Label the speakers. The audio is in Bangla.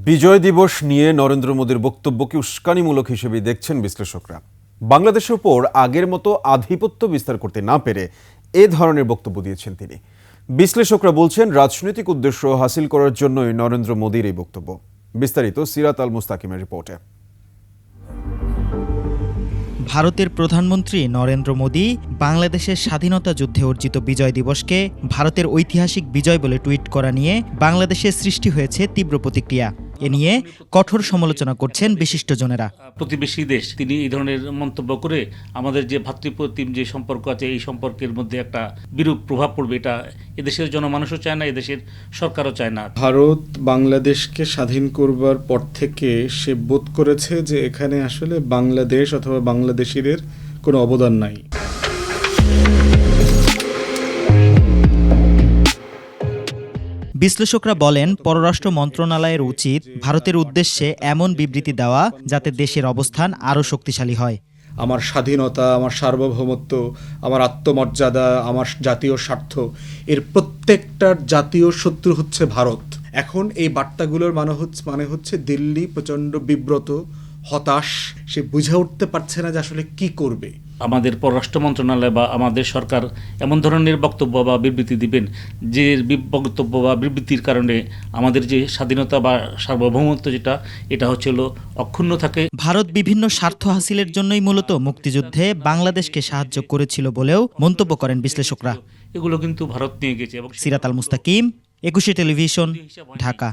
Speaker 1: বিজয় দিবস নিয়ে নরেন্দ্র মোদীর বক্তব্যকে উস্কানিমূলক হিসেবে দেখছেন বিশ্লেষকরা। বাংলাদেশের উপর আগের মতো আধিপত্য বিস্তার করতে না পেরে এ ধরনের বক্তব্য দিয়েছেন তিনি। বিশ্লেষকরা বলছেন রাজনৈতিক উদ্দেশ্য হাসিল করার জন্যই নরেন্দ্র মোদীর এই বক্তব্য। বিস্তারিত সিরাত আল মুস্তাকিমের রিপোর্টে।
Speaker 2: ভারতের প্রধানমন্ত্রী নরেন্দ্র মোদী বাংলাদেশের স্বাধীনতা যুদ্ধে অর্জিত বিজয় দিবসকে ভারতের ঐতিহাসিক বিজয় বলে টুইট করা নিয়ে বাংলাদেশে সৃষ্টি হয়েছে তীব্র প্রতিক্রিয়া। এ নিয়ে কঠোর সমালোচনা করছেন বিশিষ্টজনেরা।
Speaker 3: প্রতিবেশী দেশ, তিনি এই ধরনের মন্তব্য করে আমাদের যে ভ্রাতৃপ্রতিম যে সম্পর্ক আছে এই সম্পর্কের মধ্যে একটা বিরূপ প্রভাব পড়বে, এটা এদেশের জনমানুষও চায় না, এদেশের সরকারও চায় না।
Speaker 4: ভারত বাংলাদেশকে স্বাধীন করবার পর থেকে সে বোধ করেছে যে এখানে আসলে বাংলাদেশ অথবা বাংলাদেশিদের কোনো অবদান নাই।
Speaker 2: বিশ্লেষকরা বলেন, পররাষ্ট্র মন্ত্রণালয়ের উচিত ভারতের উদ্দেশ্যে এমন বিবৃতি দেওয়া যাতে দেশের অবস্থান আরও শক্তিশালী হয়।
Speaker 4: আমার স্বাধীনতা, আমার সার্বভৌমত্ব, আমার আত্মমর্যাদা, আমার জাতীয় স্বার্থ, এর প্রত্যেকটার জাতীয় শত্রু হচ্ছে ভারত। এখন এই বার্তাগুলোর মানে হচ্ছে দিল্লি প্রচণ্ড বিব্রত, হতাশ, সে বুঝে উঠতে পারছে না যে আসলে কি করবে।
Speaker 3: আমাদের পররাষ্ট্র মন্ত্রণালয় বা আমাদের সরকার এমন ধরনের বক্তব্য বা বিবৃতি দিবেন যে বক্তব্য বা বিবৃতির কারণে আমাদের যে স্বাধীনতা বা সার্বভৌমত্ব এটা হচ্ছিল অক্ষুণ্ণ থাকে।
Speaker 2: ভারত বিভিন্ন স্বার্থ হাসিলের জন্যই মূলত মুক্তিযুদ্ধে বাংলাদেশকে সাহায্য করেছিল বলেও মন্তব্য করেন বিশ্লেষকরা।
Speaker 3: এগুলো কিন্তু ভারত নিয়ে গেছে।
Speaker 2: সিরাত আল মুস্তাকিম, 21 টেলিভিশন, ঢাকা।